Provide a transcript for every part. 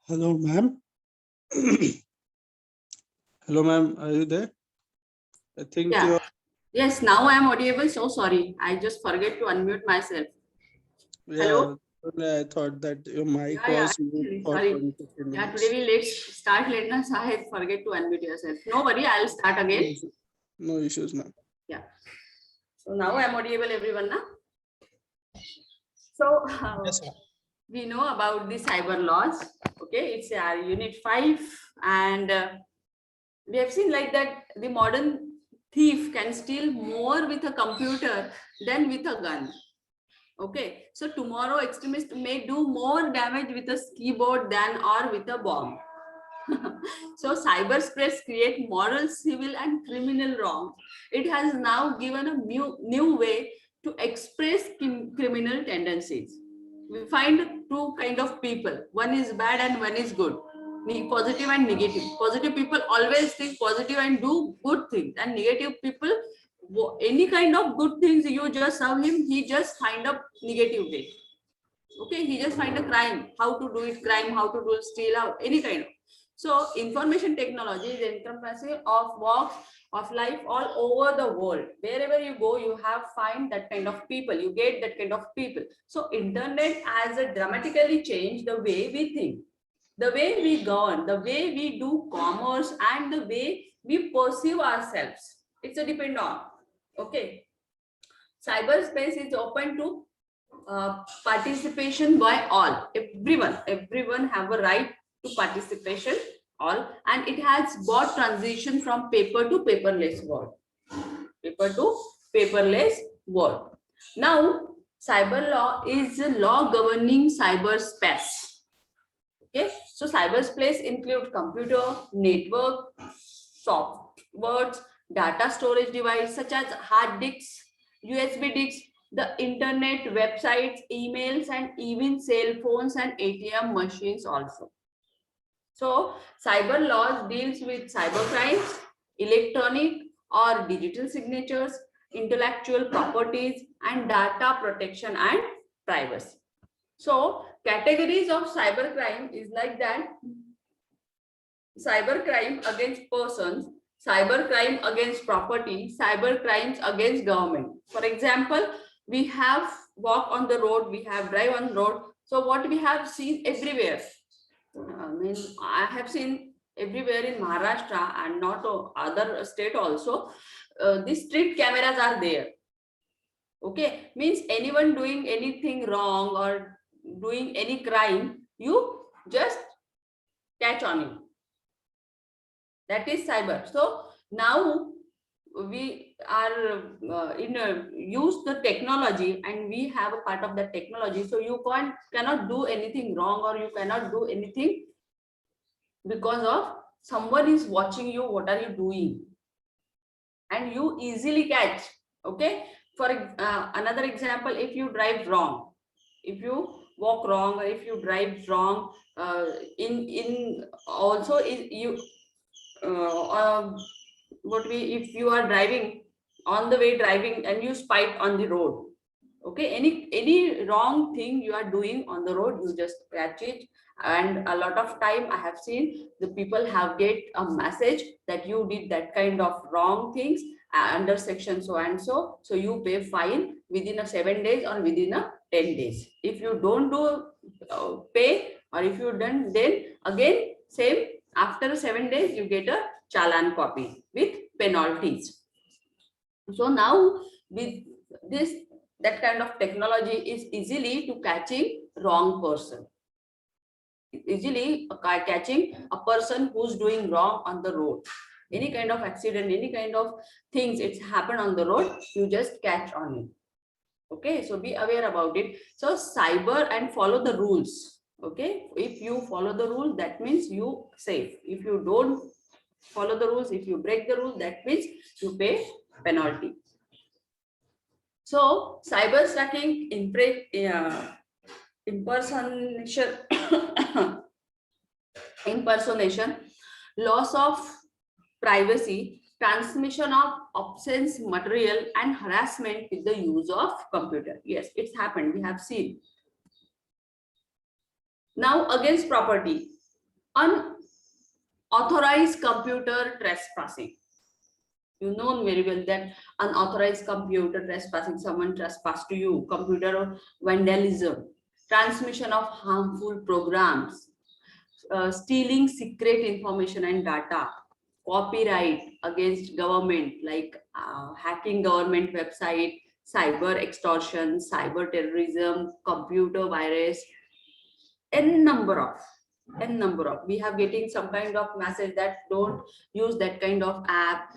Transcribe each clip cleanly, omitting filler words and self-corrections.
Hello, ma'am. Hello, ma'am. Are you there? I think Yeah. you're. Yes, now I am audible. So sorry. I just forget to unmute myself. Hello? Yeah, I thought that your mic Yeah. was mute Actually, for sorry. 10 15 Yeah, today minutes. we let's start late now, so I forget to unmute yourself. No worry, I'll start No again. issues, no issues, ma'am. Yeah. So now I am audible, everyone. Na? So Yes, sir. we know about the cyber laws. Okay, it's our unit 5, and we have seen like that the modern thief can steal more with a computer than with a gun. Okay, so tomorrow extremists may do more damage with a keyboard than or with a bomb. So cyberspace create moral, civil, and criminal wrongs. It has now given a new way to express criminal tendencies. We find two kind of people. One is bad and one is good. Positive and negative. Positive people always think positive and do good things, and negative people, any kind of good things you just serve him, he just find a negative way. Okay, he just find a crime, how to do it, crime, how to do steal, how, any kind of. So information technology is encompassing of walks of life all over the world. Wherever you go, you have find that kind of people, you get that kind of people. So internet has a dramatically changed the way we think, the way we govern, the way we do commerce, and the way we perceive ourselves. It's a depend on. Okay, cyberspace is open to participation by all. Everyone have a right to participation, all, and it has brought transition from paper to paperless world. Paper to paperless world. Now, cyber law is a law governing cyberspace. Okay, so cyberspace include computer, network, softwares, data storage device such as hard disks, USB disks, the internet, websites, emails, and even cell phones and ATM machines also. So cyber laws deals with cyber crimes, electronic or digital signatures, intellectual properties, and data protection and privacy. So categories of cybercrime is like that: cybercrime against persons, cybercrime against property, cybercrimes against government. For example, we have walk on the road, we have drive on the road. So what we have seen everywhere, I have seen everywhere in Maharashtra and not other state also, the street cameras are there. Okay, means anyone doing anything wrong or doing any crime, you just catch on it. That is cyber. So now we are use the technology, and we have a part of the technology. So you cannot do anything wrong, or you cannot do anything because of someone is watching you. What are you doing? And you easily catch. Okay. For another example, if you drive wrong, if you walk wrong, or if you drive wrong, in also is you what we, if you are driving on the way driving and you spike on the road, okay, any wrong thing you are doing on the road, you just catch it. And a lot of time I have seen the people have get a message that you did that kind of wrong things under section so and so, so you pay fine within a 7 days or within a 10 days. If you don't do pay, or if you don't, then again same, after 7 days you get a challan copy with penalties. So now with this, that kind of technology is easily to catching wrong person, easily catching a person who's doing wrong on the road. Any kind of accident, any kind of things it's happened on the road, you just catch on it. Okay, so be aware about it. So cyber, and follow the rules. Okay, if you follow the rule, that means you safe. If you don't follow the rules, if you break the rules, that means you pay penalty. So cyber stacking, impersonation, impersonation, loss of privacy, transmission of obscene material, and harassment with the use of computer. Yes, it's happened, we have seen. Now against property, Unauthorized computer trespassing. You know very well that unauthorized computer trespassing, someone trespass to you, computer vandalism, transmission of harmful programs, stealing secret information and data, copyright against government, like hacking government website, cyber extortion, cyber terrorism, computer virus, n number of we have getting some kind of message that don't use that kind of app,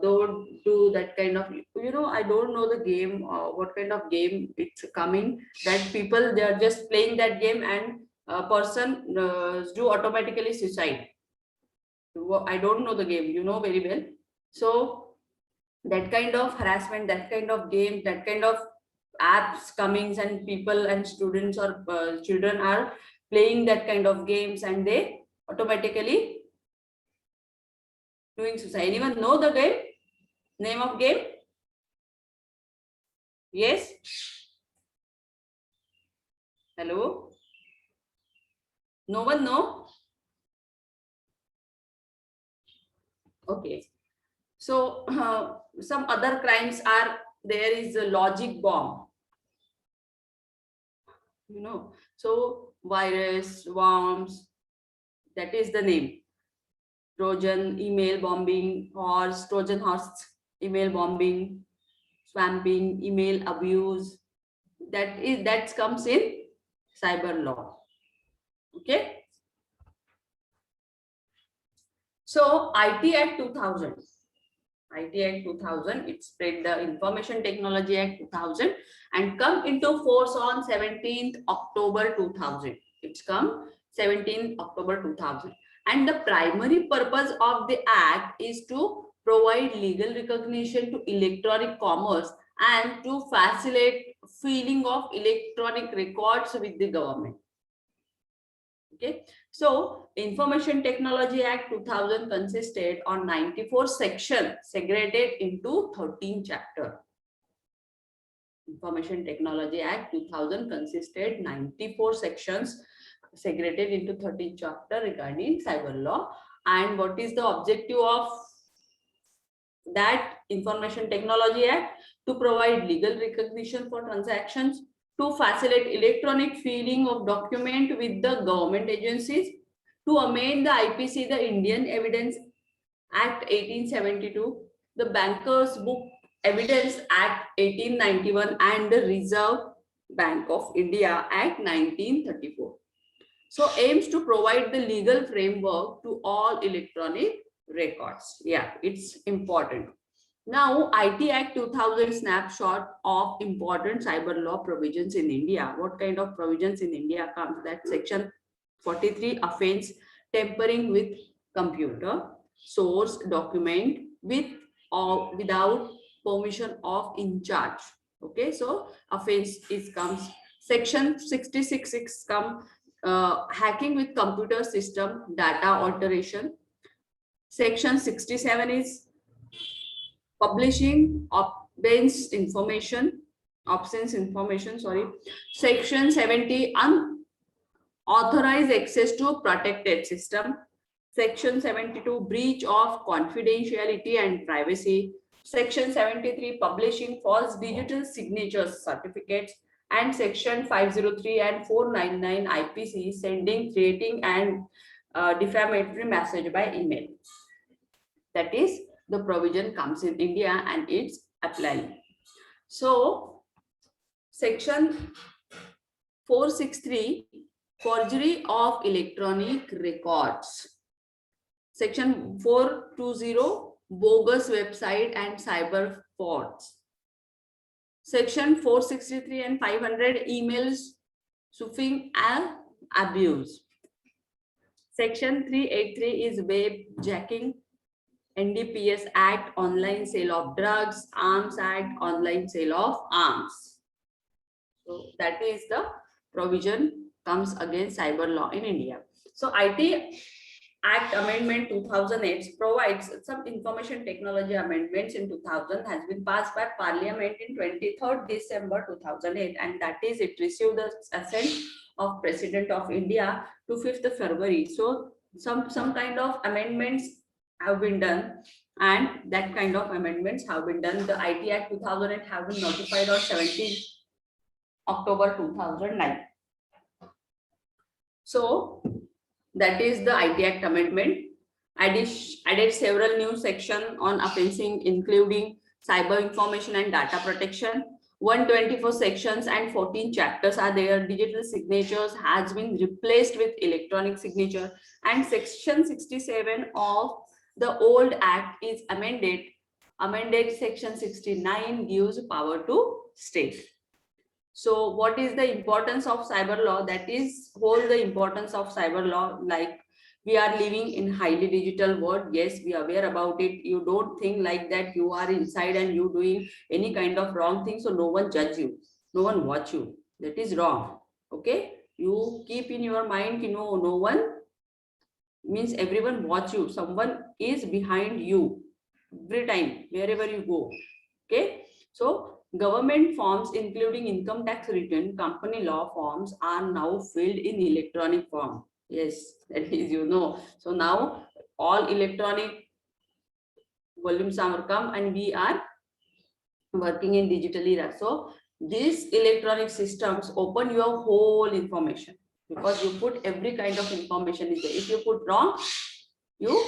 don't do that kind of, I don't know the game, what kind of game it's coming, that people they are just playing that game and a person do automatically suicide. I don't know the game, you know very well. So that kind of harassment, that kind of game, that kind of apps comings, and people and students or children are playing that kind of games and they automatically doing suicide. Anyone know the game, name of game? Yes, hello, no one know? Okay, so some other crimes are there, is a logic bomb, so virus, worms, that is the name. Trojan email bombing, horse, Trojan horse email bombing, swamping, email abuse. That comes in cyber law. Okay. So IT Act 2000. IT Act 2000, it spread the Information Technology Act 2000 and come into force on 17th October 2000. It's come 17th October 2000. And the primary purpose of the act is to provide legal recognition to electronic commerce and to facilitate filing of electronic records with the government. Okay, so Information Technology Act 2000 consisted on 94 sections segregated into 13 chapters. Information Technology Act 2000 consisted 94 sections segregated into 13 chapters regarding cyber law. And what is the objective of that Information Technology Act? To provide legal recognition for transactions, to facilitate electronic filing of document with the government agencies, to amend the IPC, the Indian Evidence Act 1872, the Bankers Book Evidence Act 1891, and the Reserve Bank of India Act 1934. So aims to provide the legal framework to all electronic records. Yeah, it's important. Now, IT Act 2000 snapshot of important cyber law provisions in India. What kind of provisions in India comes? That section 43, offense tampering with computer, source document with or without permission of in charge. Okay, so offense is comes. Section 66 come hacking with computer system, data alteration. Section 67 is publishing obscene information, sorry. Section 70, unauthorized access to protected system. Section 72, breach of confidentiality and privacy. Section 73, publishing false digital signatures certificates. And section 503 and 499 IPC, sending, creating and defamatory message by email. That is the provision comes in India and it's applying. So section 463, forgery of electronic records. Section 420, bogus website and cyber frauds. Section 463 and 500, emails spoofing and abuse. Section 383 is web jacking. NDPS Act, online sale of drugs. Arms Act, online sale of arms. So that is the provision comes against cyber law in India. So IT Act Amendment 2008 provides some information technology amendments in 2000 has been passed by Parliament in 23rd December 2008, and that is it received the assent of President of India to 5th February. So some kind of amendments have been done, and that kind of amendments have been done. The IT Act 2008 have been notified on 17 October 2009. So that is the IT Act amendment. Added several new sections on offending, including cyber information and data protection. 124 sections and 14 chapters are there. Digital signatures has been replaced with electronic signature, and section 67 of the old act is amended. Section 69 gives power to state. So what is the importance of cyber law? That is whole the importance of cyber law. Like, we are living in highly digital world. Yes, we are aware about it. You don't think like that you are inside and you doing any kind of wrong thing, so no one judge you, no one watch you. That is wrong. Okay, you keep in your mind, no one means everyone watch you. Someone is behind you every time, wherever you go. Okay, so government forms, including income tax return, company law forms, are now filled in electronic form. Yes, that is, So now all electronic volumes are come, and we are working in digital era. So these electronic systems open your whole information, because you put every kind of information is there. If you put wrong, you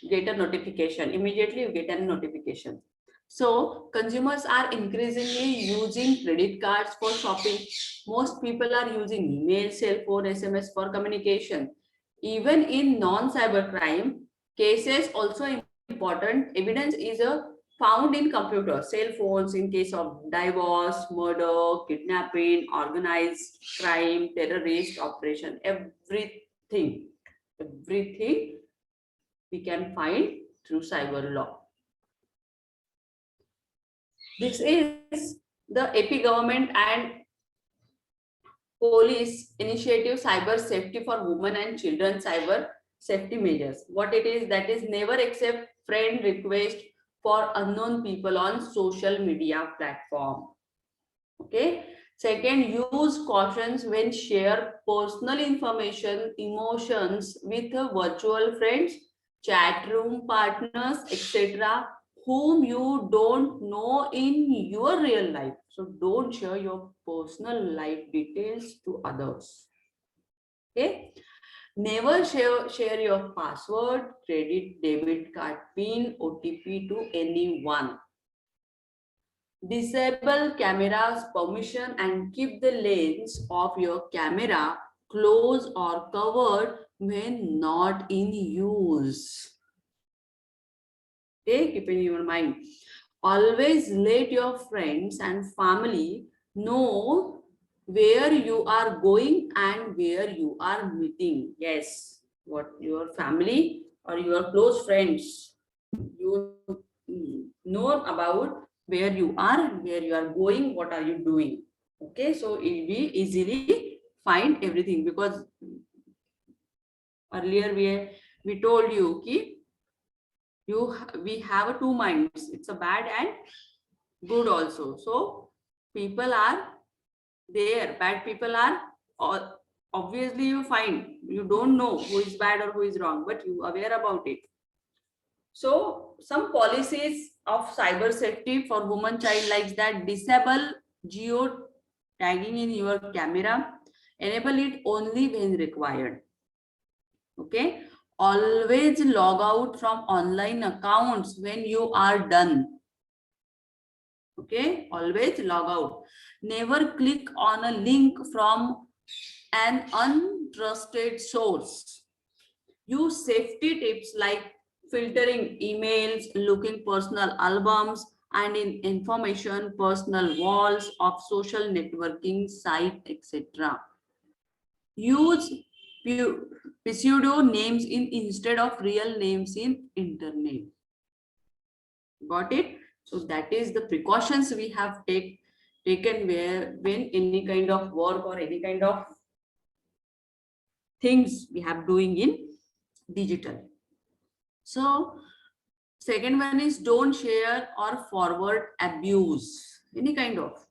get a notification. Immediately you get a notification. So consumers are increasingly using credit cards for shopping. Most people are using email, cell phone, SMS for communication. Even in non-cyber crime cases, also important evidence is found in computer, cell phones in case of divorce, murder, kidnapping, organized crime, terrorist operation, everything we can find through cyber law. This is the AP government and police initiative, cyber safety for women and children, cyber safety measures. What it is, that is, never accept friend request for unknown people on social media platform. Okay. Second, use cautions when share personal information, emotions with virtual friends, chat room partners, etc., whom you don't know in your real life. So don't share your personal life details to others. Okay. Never share your password, credit, debit card PIN, OTP to anyone. Disable camera's permission and keep the lens of your camera closed or covered when not in use. Okay, keep in your mind. Always let your friends and family know where you are going and where you are meeting. Yes, what your family or your close friends, you know about where you are going, what are you doing. Okay, so it will be easily find everything, because earlier we told you ki we have two minds, it's a bad and good also. So people are there, bad people are, or obviously you find, you don't know who is bad or who is wrong, but you are aware about it. So some policies of cyber safety for women child, like that: disable geo tagging in your camera, enable it only when required. Okay, always log out from online accounts when you are done. Okay, always log out. Never click on a link from an untrusted source. Use safety tips like filtering emails, looking personal albums, and in information personal walls of social networking site, etc. Use pseudo names instead of real names in internet. Got it? So that is the precautions we have taken when any kind of work or any kind of things we have doing in digital. So second one is, don't share or forward abuse, any kind of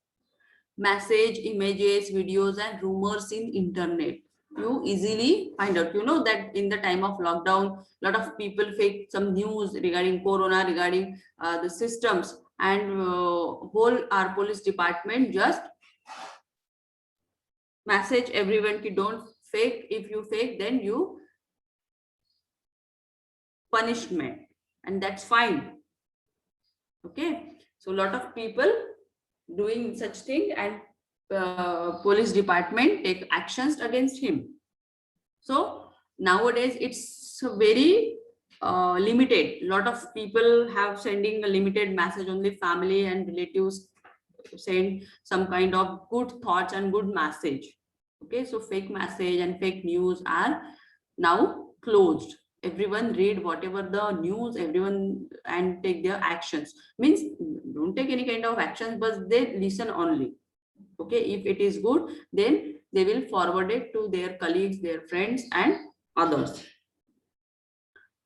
message, images, videos, and rumors in internet. you easily find out. You know that in the time of lockdown, a lot of people fake some news regarding corona, regarding the systems, and whole our police department just message everyone ki don't fake. If you fake, then you punishment, and that's fine. Okay, so a lot of people doing such thing, and police department take actions against him. So nowadays it's very limited. A lot of people have sending a limited message, only family and relatives send some kind of good thoughts and good message. Okay, so fake message and fake news are now closed. Everyone read whatever the news, everyone, and take their actions. Means don't take any kind of actions, but they listen only. Okay, if it is good, then they will forward it to their colleagues, their friends, and others.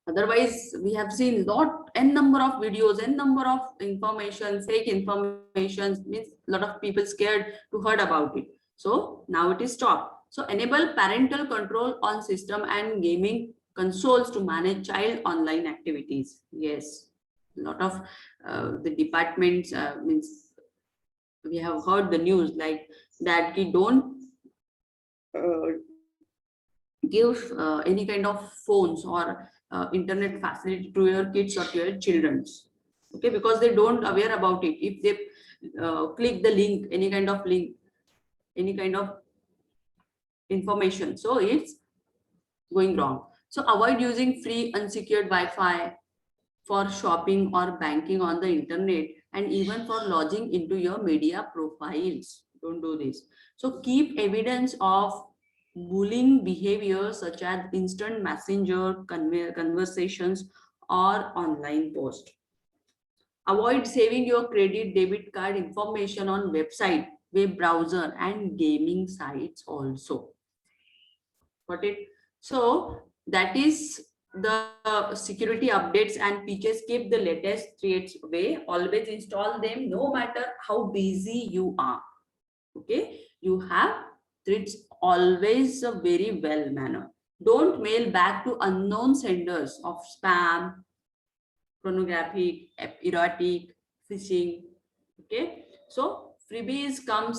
Otherwise, we have seen n number of videos, n number of information, fake information. Means a lot of people scared to heard about it. So now it is stopped. So enable parental control on system and gaming consoles to manage child online activities. Yes, a lot of the departments means we have heard the news like that. We don't give any kind of phones or internet facility to your kids or to your children's. Okay, because they don't aware about it. If they click the link, any kind of link, any kind of information, so it's going wrong. So avoid using free unsecured Wi-Fi for shopping or banking on the internet, and even for logging into your media profiles. Don't do this. So keep evidence of bullying behavior such as instant messenger conversations or online post. Avoid saving your credit debit card information on website, web browser, and gaming sites also. Got it? So that is the security updates and features. Keep the latest threats away. Always install them, no matter how busy you are. Okay, you have threats always a very well manner. Don't mail back to unknown senders of spam, pornographic, erotic, phishing. Okay, so freebies come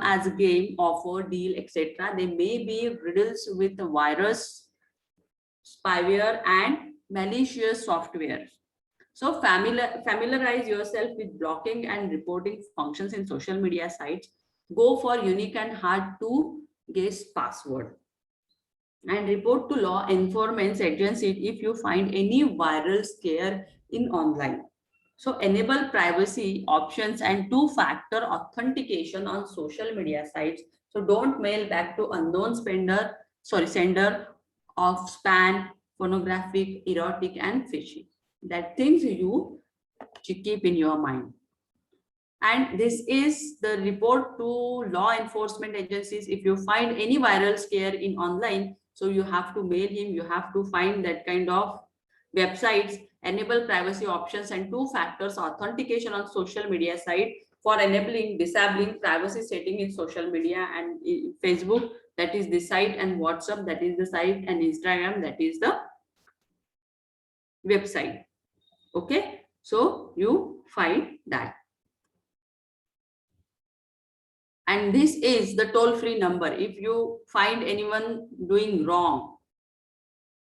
as a game, offer, deal, etc. They may be riddles with virus, spyware, and malicious software. So familiarize yourself with blocking and reporting functions in social media sites. Go for unique and hard to guess password. And report to law enforcement agencies if you find any viral scare in online. So enable privacy options and two-factor authentication on social media sites. So don't mail back to unknown sender of spam, pornographic, erotic, and phishing. That things you keep in your mind. And this is the report to law enforcement agencies. If you find any viral scare in online, so you have to mail him, you have to find that kind of websites, enable privacy options and two factors authentication on social media site for enabling, disabling privacy setting in social media, and in Facebook, that is the site, and WhatsApp, that is the site, and Instagram, that is the website. Okay, so you find that. And this is the toll-free number. If you find anyone doing wrong,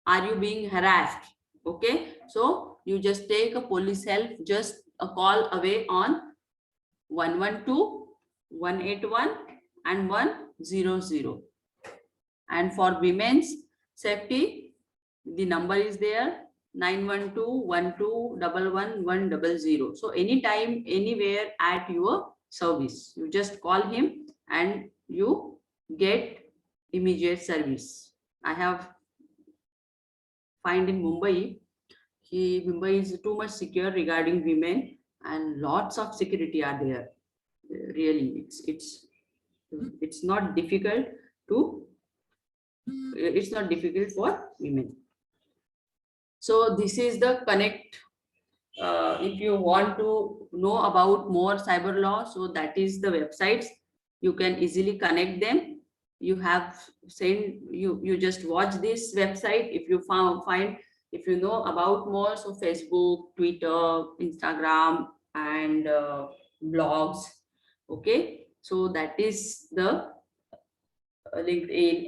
are you being harassed? Okay, so you just take a police help, just a call away on 112, 181, and 100. And for women's safety, the number is there, 912-1211-100. So anytime, anywhere at your service, you just call him and you get immediate service. I have find in Mumbai, Mumbai is too much secure regarding women, and lots of security are there. Really, it's not difficult to, it's not difficult for women. So this is the connect. If you want to know about more cyber law, so that is the websites. You can easily connect them. you have sent, you just watch this website. If you find, if you know about more, so Facebook, Twitter, Instagram, and blogs. Okay, so that is the LinkedIn,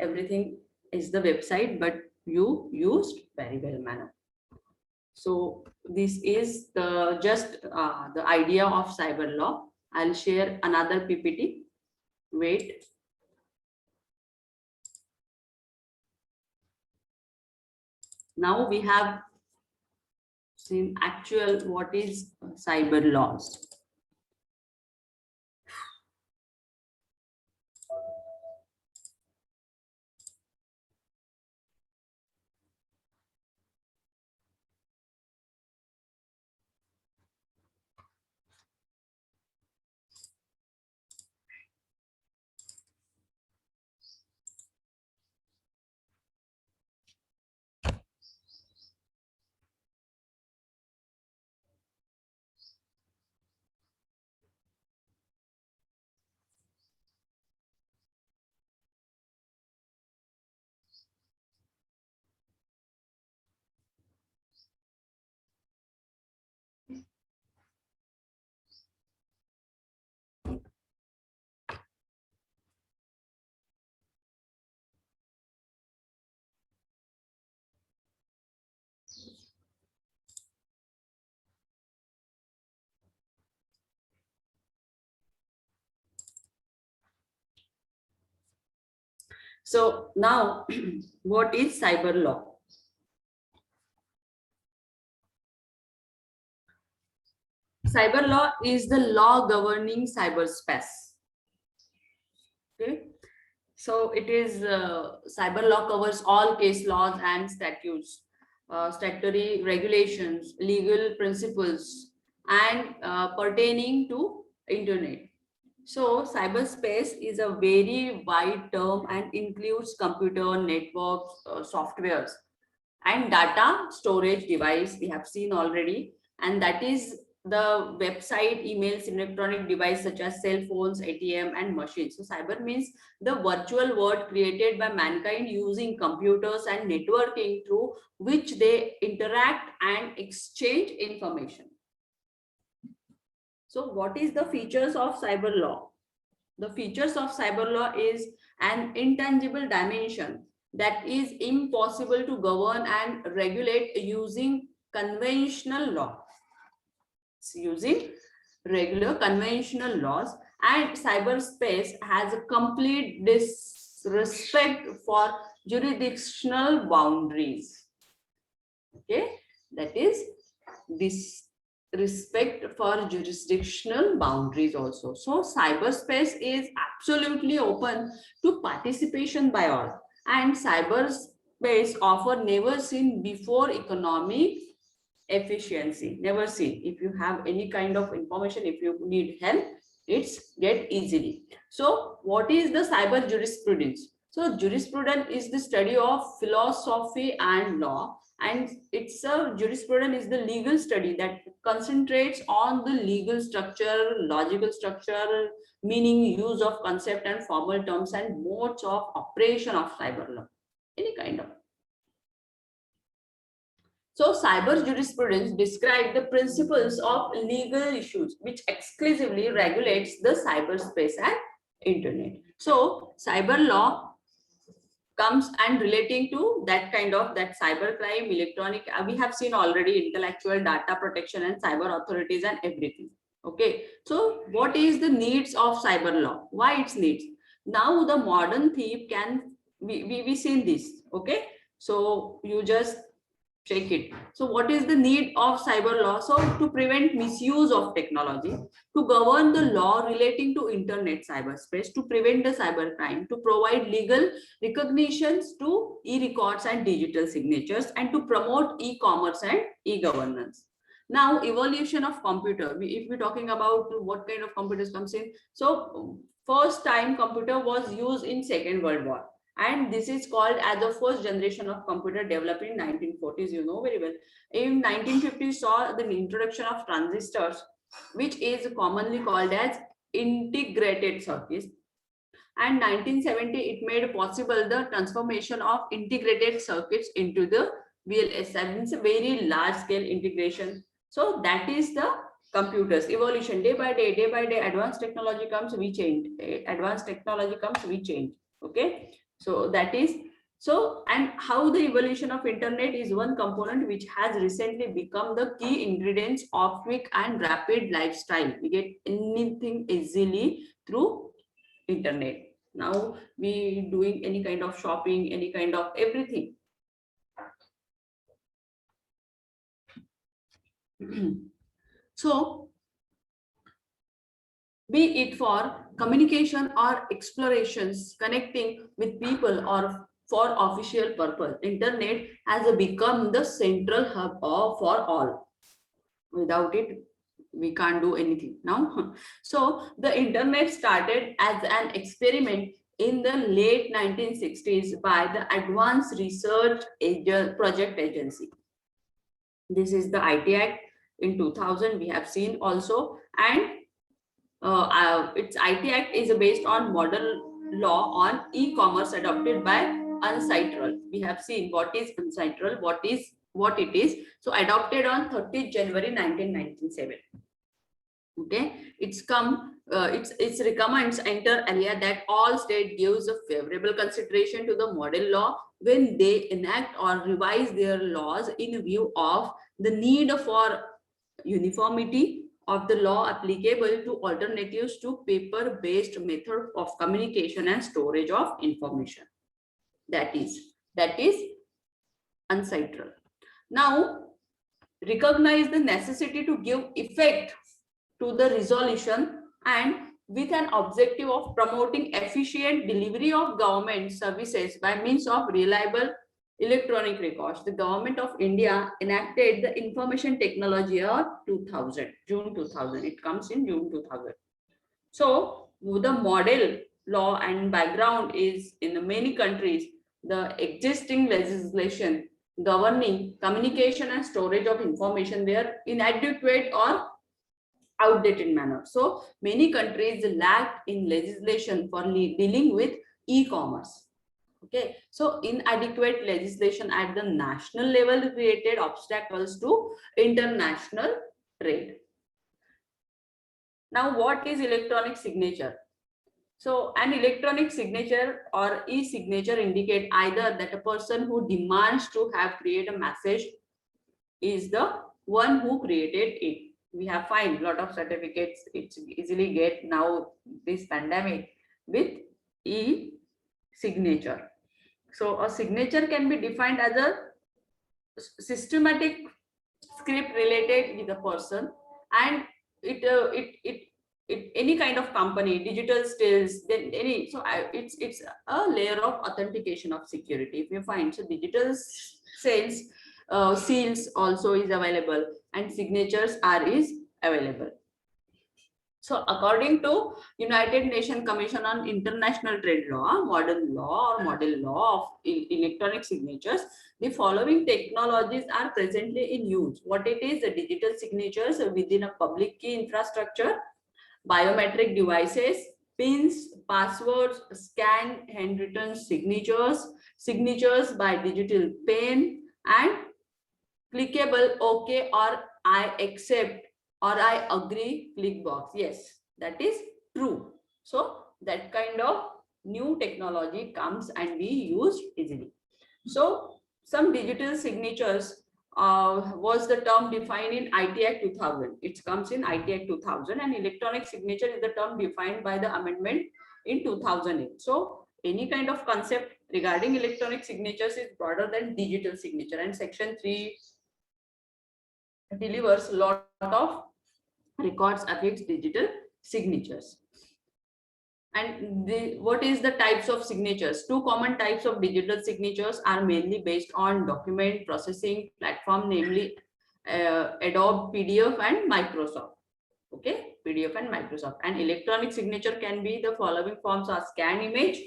everything is the website, but you used very well manner. So this is the just the idea of cyber law. I'll share another PPT. Wait. Now we have seen actual what is cyber laws. So now, what is cyber law? Cyber law is the law governing cyberspace. Okay, so it is cyber law covers all case laws and statutes, statutory regulations, legal principles, and pertaining to internet. So cyberspace is a very wide term and includes computer, networks, softwares, and data storage device we have seen already, and that is the website, emails, electronic device such as cell phones, ATM, and machines. So cyber means the virtual world created by mankind using computers and networking through which they interact and exchange information. So what is the features of cyber law? The features of cyber law is an intangible dimension that is impossible to govern and regulate using conventional law. It's using regular conventional laws, and cyberspace has a complete disrespect for jurisdictional boundaries. Okay, that is this respect for jurisdictional boundaries also. So cyberspace is absolutely open to participation by all, and cyberspace offer never seen before economic efficiency. Never seen. If you have any kind of information, if you need help, it's get easily. So what is the cyber jurisprudence? So jurisprudence is the study of philosophy and law, and it's a jurisprudence is the legal study that concentrates on the legal structure, logical structure, meaning, use of concept and formal terms, and modes of operation of cyber law, any kind of. So cyber jurisprudence describes the principles of legal issues which exclusively regulates the cyberspace and internet. So cyber law comes and relating to that kind of that cyber crime, electronic, we have seen already intellectual data protection and cyber authorities and everything. Okay, so what is the needs of cyber law? Why its needs? Now the modern thief can, we seen this. Okay, so you just check it. So what is the need of cyber law? So to prevent misuse of technology, to govern the law relating to internet cyberspace, to prevent the cyber crime, to provide legal recognitions to e-records and digital signatures, and to promote e-commerce and e-governance. Now evolution of computer, if we're talking about what kind of computers comes in, so first time computer was used in Second World War, and this is called as the first generation of computer developed in 1940s, you know very well. In 1950s saw the introduction of transistors, which is commonly called as integrated circuits. And 1970, it made possible the transformation of integrated circuits into the VLSI. Means a very large scale integration. So that is the computers evolution. Day by day, advanced technology comes, we change. Advanced technology comes, we change. Okay. So that is so, and how the evolution of internet is one component which has recently become the key ingredients of quick and rapid lifestyle. We get anything easily through internet. Now we doing any kind of shopping, any kind of everything. So be it for communication or explorations, connecting with people or for official purpose, internet has become the central hub for all. Without it, we can't do anything now. So the internet started as an experiment in the late 1960s by the Advanced Research Project Agency. This is the IT Act in 2000, we have seen also, and its IT Act is based on model law on e-commerce adopted by UNCITRAL. We have seen what is UNCITRAL, what it is. So adopted on 30th January 1997. Okay, it's recommends inter alia that all state gives a favorable consideration to the model law when they enact or revise their laws in view of the need for uniformity of the law applicable to alternatives to paper-based method of communication and storage of information. That is UNCITRAL. Now, recognize the necessity to give effect to the resolution and with an objective of promoting efficient delivery of government services by means of reliable electronic records. The Government of India enacted the Information Technology Act 2000, June 2000. It comes in June 2000. So the model law and background is in many countries, the existing legislation governing communication and storage of information were inadequate or outdated manner. So many countries lack in legislation for dealing with e-commerce. Okay, so inadequate legislation at the national level created obstacles to international trade. Now, what is electronic signature? So an electronic signature or e-signature indicate either that a person who demands to have create a message is the one who created it. We have find a lot of certificates, it's easily get now this pandemic with e-signature. So a signature can be defined as a systematic script related with a person, and it any kind of company, digital stills, then any, so it's a layer of authentication of security. If you find, so digital sales, seals also is available, and signatures is available. So according to United Nations Commission on International Trade Law, modern law or model law of electronic signatures, the following technologies are presently in use. What it is? The digital signatures within a public key infrastructure, biometric devices, pins, passwords, scanned handwritten signatures, signatures by digital pen, and clickable OK or I accept or I agree click box. Yes, that is true. So that kind of new technology comes and we use easily. So some digital signatures was the term defined in IT Act 2000. It comes in IT Act 2000, and electronic signature is the term defined by the amendment in 2008. So any kind of concept regarding electronic signatures is broader than digital signature, and section 3 delivers a lot of records against digital signatures. And what is the types of signatures? Two common types of digital signatures are mainly based on document processing platform, namely Adobe PDF and Microsoft. Okay, PDF and Microsoft. And electronic signature can be the following forms: are scan image,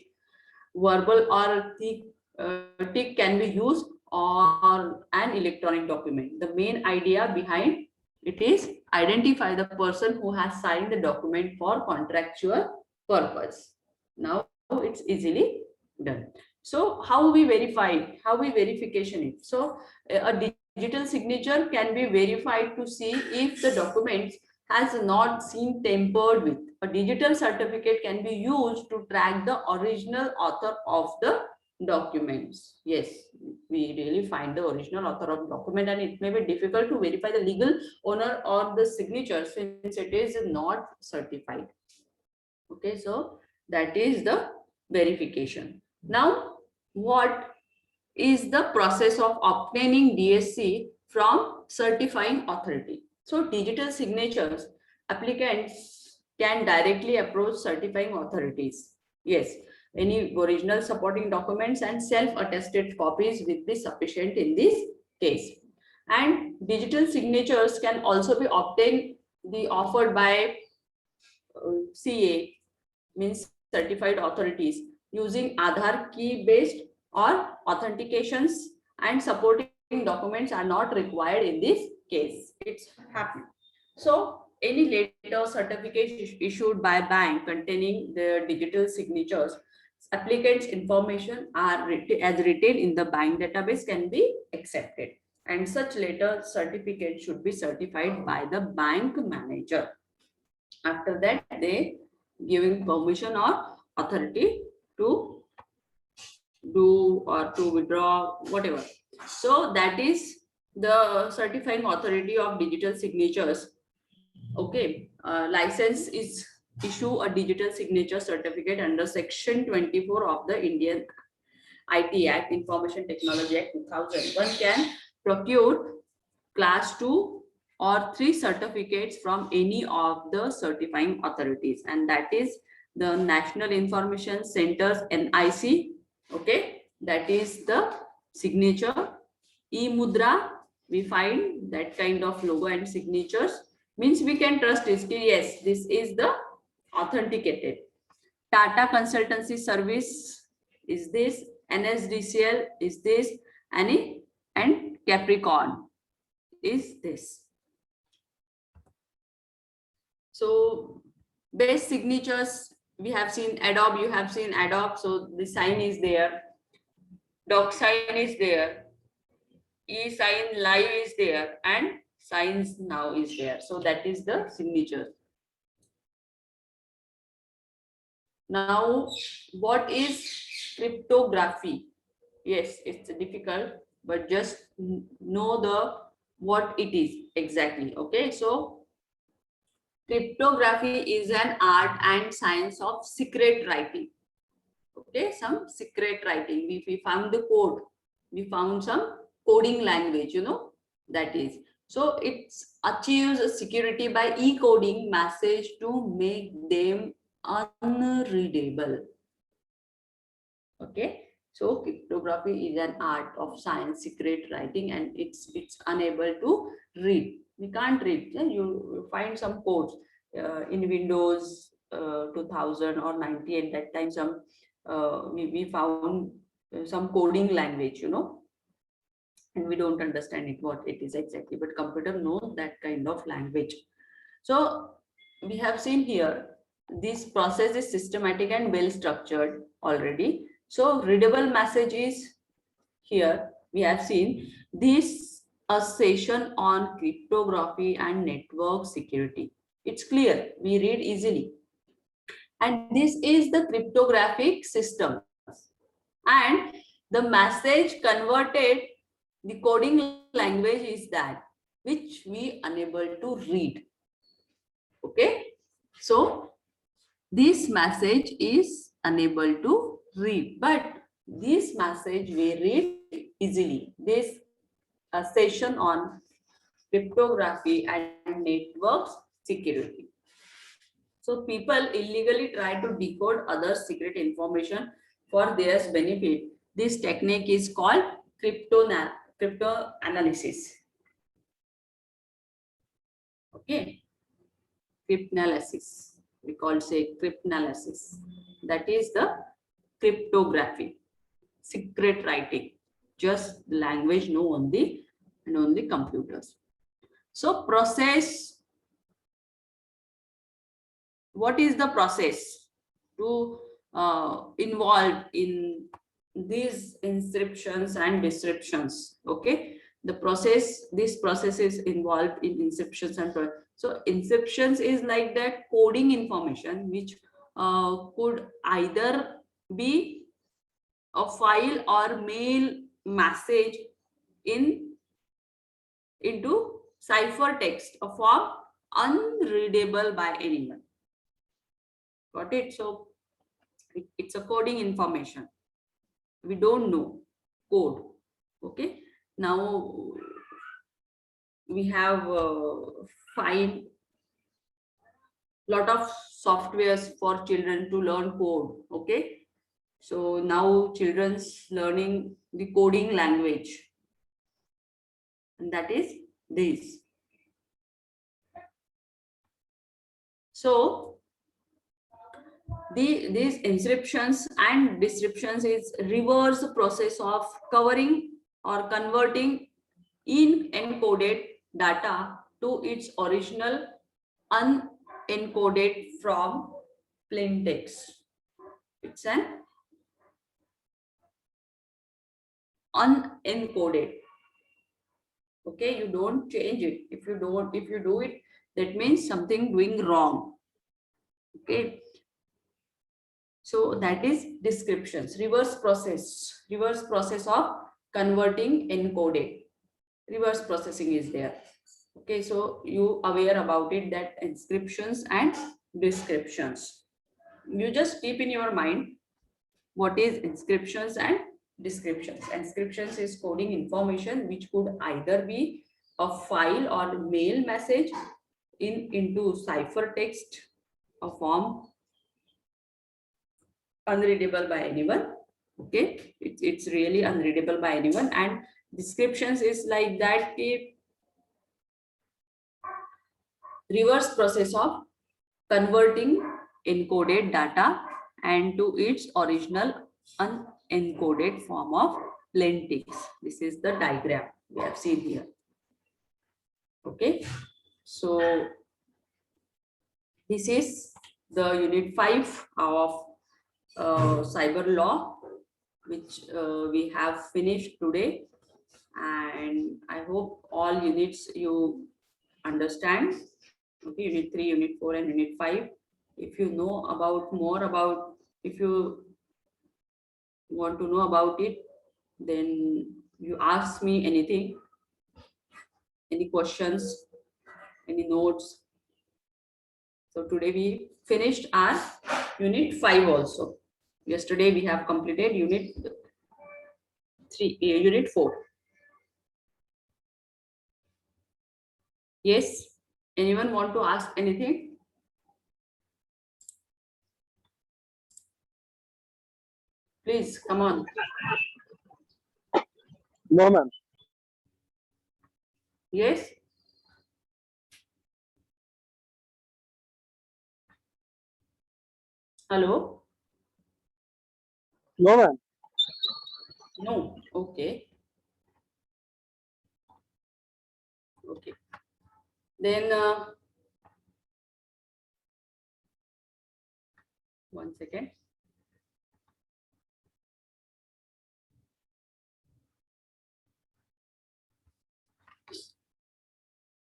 verbal or tick can be used, or an electronic document. The main idea behind it is identify the person who has signed the document for contractual purpose. Now it's easily done. So how we verify, how we verification it? So a digital signature can be verified to see if the documents has not been tampered with. A digital certificate can be used to track the original author of the documents. Yes, we really find the original author of document, and it may be difficult to verify the legal owner or the signature since it is not certified. Okay, so that is the verification. Now, what is the process of obtaining DSC from certifying authority? So digital signatures, applicants can directly approach certifying authorities. Yes, any original supporting documents and self-attested copies will be sufficient in this case. And digital signatures can also be obtained, offered by CA, means certified authorities, using Aadhaar key based or authentications, and supporting documents are not required in this case. It's happened. So any letter certificate issued by bank containing the digital signatures, applicants information are as written in the bank database can be accepted, and such letter certificate should be certified by the bank manager. After that, they giving permission or authority to do or to withdraw, whatever. So that is the certifying authority of digital signatures. Okay, license is issue a digital signature certificate under section 24 of the Indian IT Act, Information Technology Act 2000. One can procure class 2 or 3 certificates from any of the certifying authorities, and that is the National Information Centers, NIC. Okay, that is the signature. E-Mudra, we find that kind of logo and signatures, means we can trust this. Yes, this is the authenticated. Tata Consultancy Service is this, NSDCL is this, and Capricorn is this. So base signatures, we have seen Adobe, you have seen Adobe, so the sign is there, doc sign is there, e-sign live is there, and signs now is there. So that is the signature. Now, what is cryptography? Yes, it's difficult, but just know the what it is exactly. Okay, so cryptography is an art and science of secret writing. Okay, some secret writing. We found the code. We found some coding language, you know, that is. So it achieves security by e-coding message to make them unreadable. Okay, so cryptography is an art of science, secret writing, and it's unable to read. We can't read. You find some codes in Windows 2000 or 90. At that time, some we found some coding language, you know, and we don't understand it what it is exactly. But computer knows that kind of language. So we have seen here this process is systematic and well structured already. So readable message is here. We have seen this a session on cryptography and network security. It's clear, we read easily. And this is the cryptographic systems. And the message converted, the coding language is that which we unable to read. Okay, so this message is unable to read, but this message we read easily. This a session on cryptography and network security. So people illegally try to decode others' secret information for their benefit. This technique is called cryptanalysis. Okay, cryptanalysis. We call cryptanalysis. That is the cryptography, secret writing, just language know only and only computers. So process, what is the process to involved in these inscriptions and descriptions. Okay, this process is involved in inscriptions and so inscriptions is like that coding information which could either be a file or mail message into cipher text, a form unreadable by anyone. Got it? So it's a coding information. We don't know code. Okay. Now we have find lot of softwares for children to learn code. Okay. So now children's learning the coding language, and that is this. So these inscriptions and descriptions is reverse process of covering or converting in encoded data to its original unencoded from plain text. It's an unencoded. Okay, you don't change it. If you do it, that means something doing wrong. Okay. So that is descriptions, reverse process of converting encoded. Reverse processing is there. Okay, so you aware about it, that inscriptions and descriptions. You just keep in your mind what is inscriptions and descriptions. Inscriptions is coding information which could either be a file or mail message into cipher text, a form unreadable by anyone. Okay, it's really unreadable by anyone. And descriptions is like that reverse process of converting encoded data and to its original unencoded form of plain text. This is the diagram we have seen here. Okay, so this is the unit 5 of cyber law, which we have finished today, and I hope all units you understand. Okay, unit 3, unit 4 and unit 5. If you know about more about, if you want to know about it, then you ask me anything, any questions, any notes. So today we finished our unit 5 also. Yesterday we have completed unit 3, unit 4. Yes, anyone want to ask anything? Please come on. No, ma'am. Yes. Hello. No, ma'am. No. Okay. Okay. Then 1 second.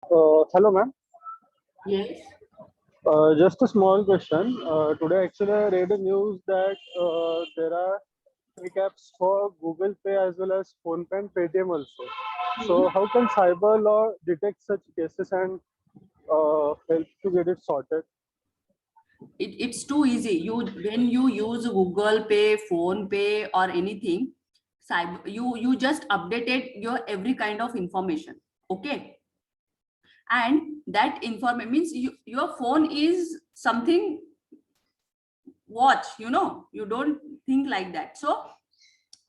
Hello, ma'am. Yes. Just a small question. Today, actually, I read the news that there are fake apps for Google Pay as well as PhonePe and Paytm also. So, how can cyber law detect such cases and help to get it sorted? It's too easy. When you use Google Pay, Phone Pay, or anything, you just updated your every kind of information. Okay, and that information means your phone is something watch. You don't think like that. So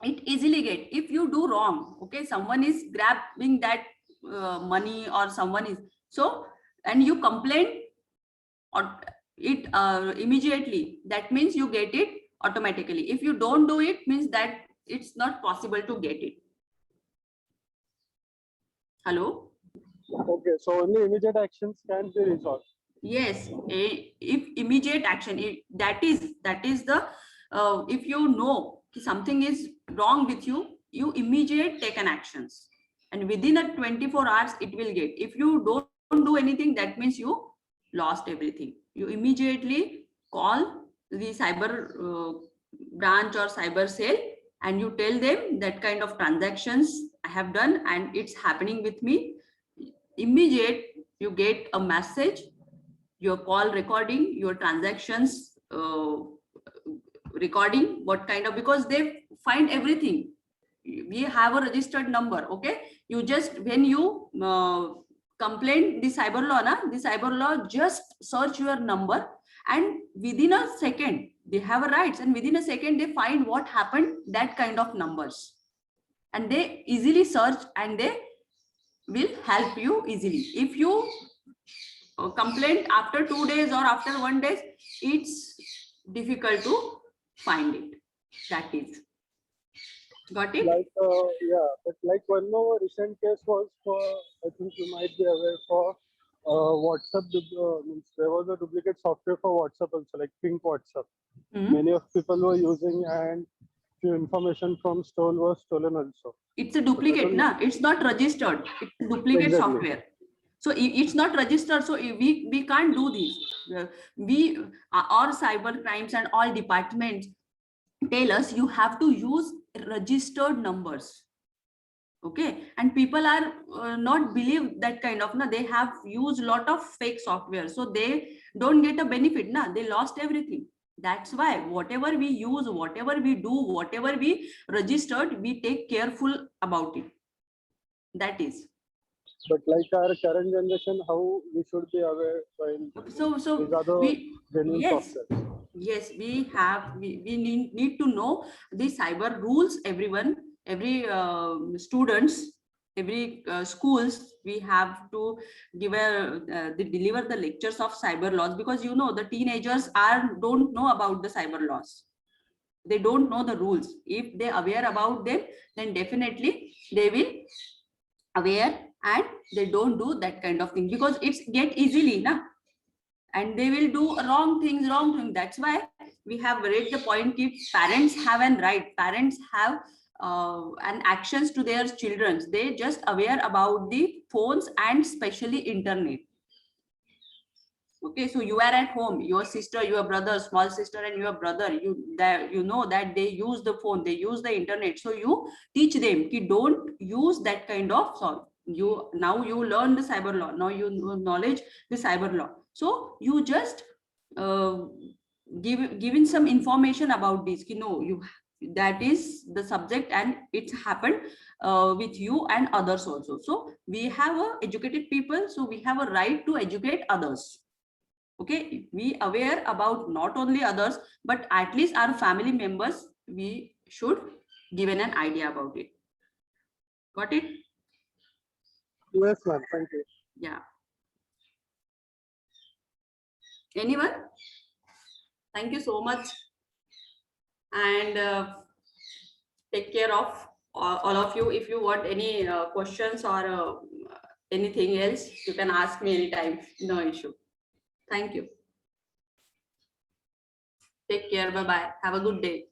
it easily get, if you do wrong, okay, someone is grabbing that money or someone is so, and you complain or it immediately, that means you get it automatically. If you don't do it, means that it's not possible to get it. Hello. Okay, so only immediate actions can be resolved. Yes, if immediate action, that is the if you know something is wrong with you, you immediate take an actions, and within a 24 hours it will get. If you don't do anything, that means you lost everything. You immediately call the cyber branch or cyber cell, and you tell them that kind of transactions I have done and it's happening with me. Immediate you get a message, your call recording, your transactions recording, what kind of, because they find everything. We have a registered number. Okay, you just, when you complain the cyber law, the cyber law just search your number, and within a second they have a rights, and within a second they find what happened, that kind of numbers, and they easily search and they will help you easily. If you complain after 2 days or after 1 day, it's difficult to find it. That is, got it? Like, yeah, but like one more recent case was for, I think you might be aware, for WhatsApp. Means there was a duplicate software for WhatsApp also, like Pink WhatsApp. Mhm. Many of people were using, and few information from Stone was stolen also. It's a duplicate, na? It's not registered. It's a duplicate Exactly. software. So it's not registered. So we can't do this. We our cyber crimes and all departments tell us you have to use registered numbers. Okay, and people are not believe that kind of, they have used lot of fake software, so they don't get a benefit, they lost everything. That's why whatever we use, whatever we do, whatever we registered, we take careful about it. That is. But like our current generation, how we should be aware while So these are the genuine yes, software. yes, we need to know the cyber rules. Everyone, every students, every schools, we have to give deliver the lectures of cyber laws, because the teenagers don't know about the cyber laws. They don't know the rules. If they aware about them, then definitely they will aware, and they don't do that kind of thing, because it's get easily, and they will do wrong things. That's why we have read the point, if parents have an right, parents have an actions to their children. They just aware about the phones and especially internet. Okay, so you are at home, your sister, your brother, small sister and your brother, you know that they use the phone, they use the internet, so you teach them ki don't use that kind of. So now you learn the cyber law, now you knowledge the cyber law, so you just giving some information about this, ki no, that is the subject and it's happened with you and others also. So we have educated people, so we have a right to educate others. Okay, we aware about not only others, but at least our family members, we should given an idea about it. Got it? Yes, ma'am. Thank you. Yeah. Anyone? Thank you so much. And take care of all of you. If you want any questions or anything else, you can ask me anytime. No issue. Thank you. Take care. Bye-bye. Have a good day.